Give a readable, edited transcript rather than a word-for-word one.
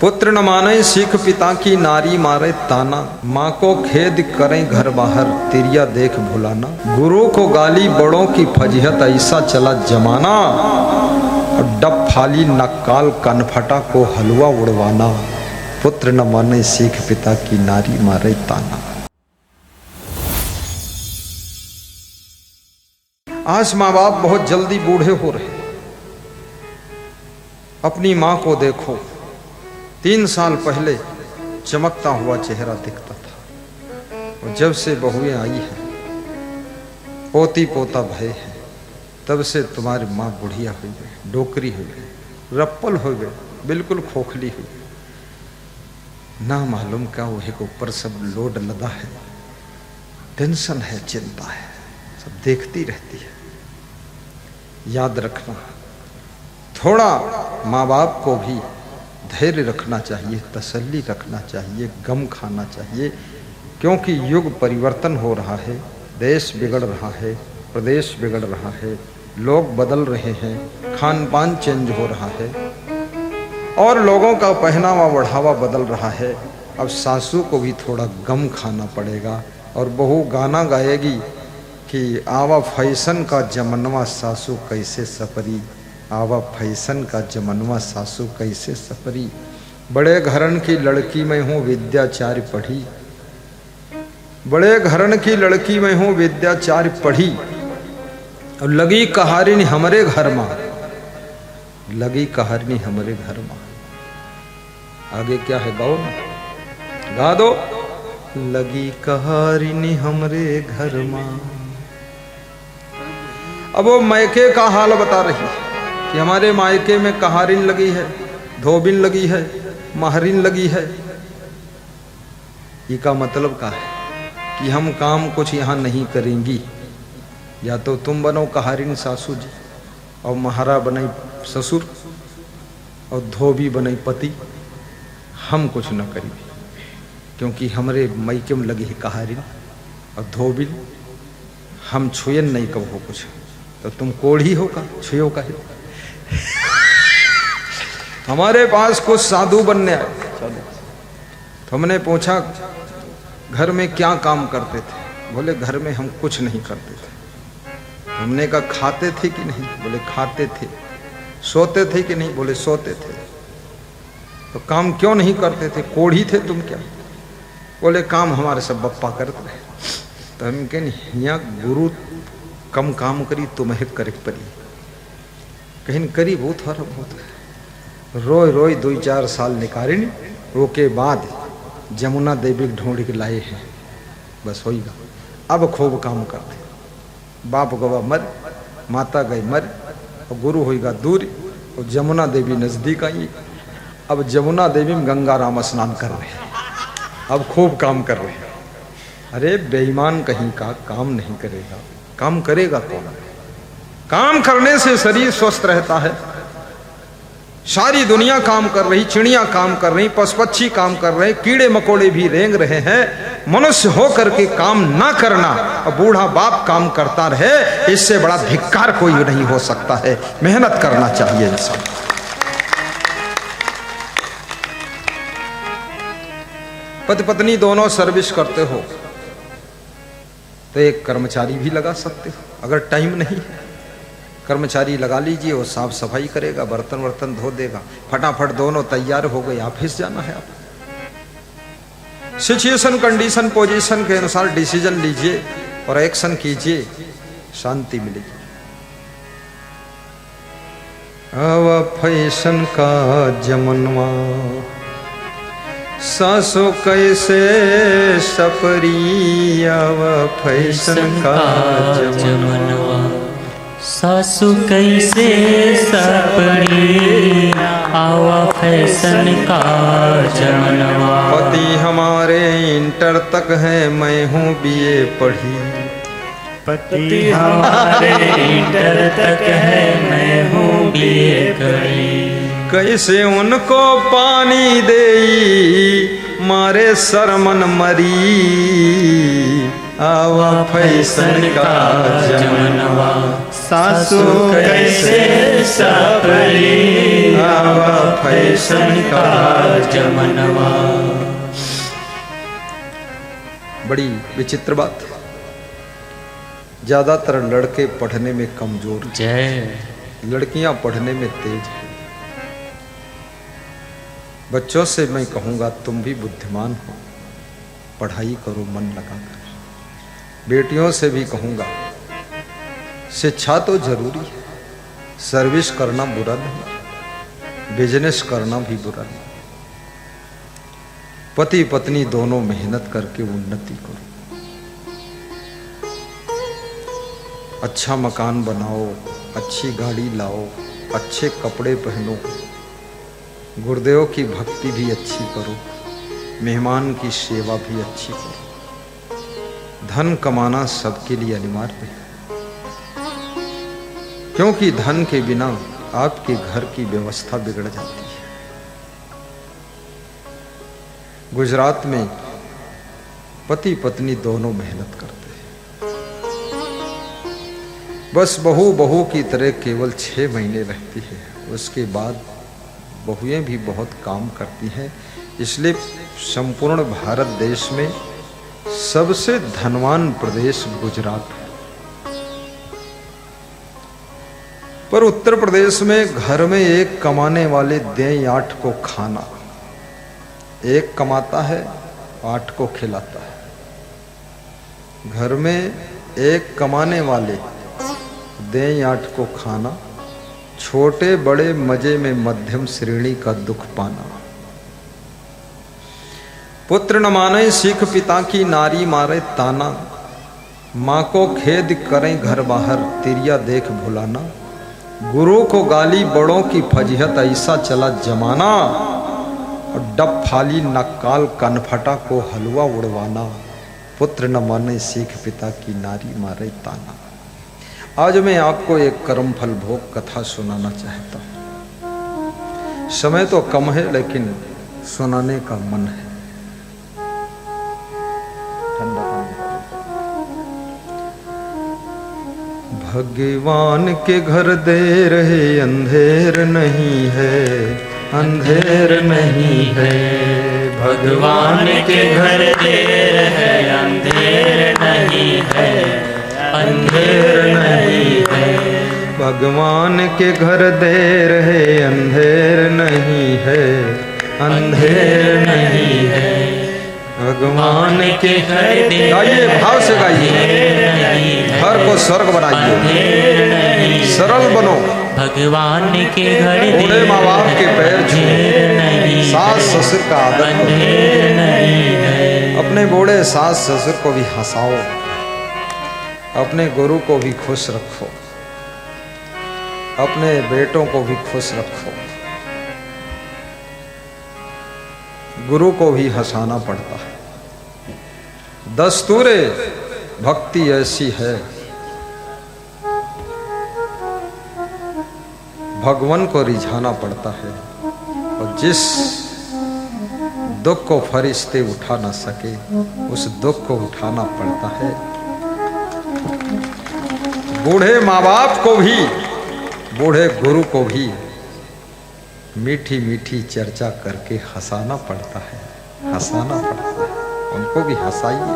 पुत्र न माने सीख पिता की, नारी मारे ताना। माँ को खेद करें घर बाहर, तिरिया देख भुलाना। गुरु को गाली बड़ों की फजीहत, ऐसा चला जमाना। डब फाली नक्काल कनफटा को हलवा उड़वाना। पुत्र न माने सीख पिता की, नारी मारे ताना। आज माँ बाप बहुत जल्दी बूढ़े हो रहे। अपनी माँ को देखो, 3 साल पहले चमकता हुआ चेहरा दिखता था, और जब से बहुएं आई हैं, पोती पोता भय है, तब से तुम्हारी माँ बुढ़िया हुई गई, डोकरी हुई गई, रप्पल हो गई, बिल्कुल खोखली हुई गई। ना मालूम क्या वही के ऊपर सब लोड लदा है, टेंशन है, चिंता है, सब देखती रहती है। याद रखना, थोड़ा माँ बाप को भी धैर्य रखना चाहिए, तसल्ली रखना चाहिए, गम खाना चाहिए, क्योंकि युग परिवर्तन हो रहा है, देश बिगड़ रहा है, प्रदेश बिगड़ रहा है, लोग बदल रहे हैं, खान पान चेंज हो रहा है, और लोगों का पहनावा बढ़ावा बदल रहा है। अब सासू को भी थोड़ा गम खाना पड़ेगा। और बहू गाना गाएगी कि आवा फैशन का जमनवा सासू कैसे सपरी, आवा फैशन का जमनवा सासू कैसे सपरी। बड़े घरन की लड़की में हूँ विद्याचार्य पढ़ी, बड़े घरन की लड़की में हूँ विद्याचार्य पढ़ी। और लगी कहारिन हमरे घर माँ, लगी कहारिन हमरे घर माँ। आगे क्या है, गाओ ना, गा दो। लगी कहारिन हमरे घर माँ। अब वो मायके का हाल बता रही है कि हमारे मायके में कहारिन लगी है, धोबिन लगी है, महरिन लगी है। ये का मतलब का है कि हम काम कुछ यहाँ नहीं करेंगी। या तो तुम बनो कहारिन सासू जी, और महारा बने ससुर, और धोबी बने पति। हम कुछ न करें, क्योंकि हमारे मायके में लगी है कहारिन और धोबिन। हम छुयन नहीं कब हो कुछ, तो तुम कोढ़ी हो का छुयो का है। हमारे पास कुछ साधु बनने आए, तो हमने पूछा घर में क्या काम करते थे? बोले घर में हम कुछ नहीं करते थे। हमने कहा खाते थे कि नहीं? बोले खाते थे। सोते थे कि नहीं? बोले सोते थे। तो काम क्यों नहीं करते थे? कोढ़ी थे तुम क्या? बोले काम हमारे सब बप्पा करते रहे। तो हम कहें यहाँ गुरु कम काम करी तुम्हें करे परी, कहीं करी बहुत हर बहुत। रोय रोय 2-4 साल निकारिन, वो के बाद जमुना देवी ढूंढ के लाए हैं। बस होगा, अब खूब काम करते। बाप गवा मर, माता गई मर, और गुरु होगा दूर, और जमुना देवी नजदीक आई। अब जमुना देवी में गंगा राम स्नान कर रहे हैं, अब खूब काम कर रहे हैं। अरे बेईमान कहीं का काम नहीं करेगा, काम करेगा कौन? काम करने से शरीर स्वस्थ रहता है। सारी दुनिया काम कर रही, चिड़िया काम कर रही, पशु पक्षी काम कर रहे, कीड़े मकोड़े भी रेंग रहे हैं। मनुष्य हो करके काम ना करना, और बूढ़ा बाप काम करता रहे, इससे बड़ा धिक्कार कोई नहीं हो सकता है। मेहनत करना चाहिए इंसान। पति पत्नी दोनों सर्विस करते हो तो एक कर्मचारी भी लगा सकते हो। अगर टाइम नहीं है, कर्मचारी लगा लीजिए, वो साफ सफाई करेगा, बर्तन वर्तन धो देगा, फटाफट दोनों तैयार हो गए, ऑफिस जाना है। आप सिचुएशन, कंडीशन, पोजीशन के अनुसार डिसीजन लीजिए और एक्शन कीजिए, शांति मिलेगी। अब फैशन का जमनवा सासो कैसे सपरी, अब फैशन का जमनवा सासु कैसे सपरी, आवा फैशन का जमनवा। पति हमारे इंटर तक है, मैं हूँ बीए पढ़ी। पति हमारे इंटर तक है, मैं हूँ बीए करी। कैसे उनको पानी देई, मारे शर्मन मरी, आवा फैशन का जमनवा। सासू कैसे सापरी आवा फैशन का जमनवा। बड़ी विचित्र बात, ज्यादातर लड़के पढ़ने में कमजोर, जय, लड़कियां पढ़ने में तेज हैं। बच्चों से मैं कहूंगा तुम भी बुद्धिमान हो, पढ़ाई करो मन लगाकर। बेटियों से भी कहूंगा शिक्षा तो जरूरी है, सर्विस करना बुरा नहीं, बिजनेस करना भी बुरा नहीं। पति पत्नी दोनों मेहनत करके उन्नति करो, अच्छा मकान बनाओ, अच्छी गाड़ी लाओ, अच्छे कपड़े पहनो, गुरुदेव की भक्ति भी अच्छी करो, मेहमान की सेवा भी अच्छी करो। धन कमाना सबके लिए अनिवार्य है, क्योंकि धन के बिना आपके घर की व्यवस्था बिगड़ जाती है। गुजरात में पति पत्नी दोनों मेहनत करते हैं, बस बहू बहू की तरह केवल 6 महीने रहती है, उसके बाद बहुएं भी बहुत काम करती हैं। इसलिए संपूर्ण भारत देश में सबसे धनवान प्रदेश गुजरात है। पर उत्तर प्रदेश में घर में एक कमाने वाले दें 8 को खाना, एक कमाता है 8 को खिलाता है। घर में एक कमाने वाले दें 8 को खाना, छोटे बड़े मजे में मध्यम श्रेणी का दुख पाना। पुत्र न माने सीख पिता की, नारी मारे ताना। माँ को खेद करें घर बाहर, तिरिया देख भुलाना। गुरु को गाली बड़ों की फजीहत, ऐसा चला जमाना। और डब फाली नक्काल कनफटा को हलवा उड़वाना। पुत्र न माने सीख पिता की, नारी मारे ताना। आज मैं आपको एक कर्मफल भोग कथा सुनाना चाहता हूं। समय तो कम है लेकिन सुनाने का मन है। ठंडा भगवान के घर देर है, अंधेर नहीं है, अंधेर नहीं है। भगवान के घर देर है, अंधेर नहीं है, अंधेर नहीं है। भगवान के घर देर है, अंधेर नहीं है, अंधेर नहीं है। भगवान के घर देर, गाइए, भाव से गाइए, घर को स्वर्ग बनाइए, सरल बनो। भगवान के घर बूढ़े माँ बाप के पैर छूओ, सास ससुर का आदर करो, अपने बूढ़े सास ससुर को भी हंसाओ, अपने गुरु को भी खुश रखो, अपने बेटों को भी खुश रखो। गुरु को भी हंसाना पड़ता है। दस्तूरे भक्ति ऐसी है, भगवान को रिझाना पड़ता है। और जिस दुख को फरिश्ते उठा ना सके, उस दुख को उठाना पड़ता है। बूढ़े माँ बाप को भी, बूढ़े गुरु को भी मीठी मीठी चर्चा करके हंसाना पड़ता है, हंसाना पड़ता है। उनको भी हंसाइए।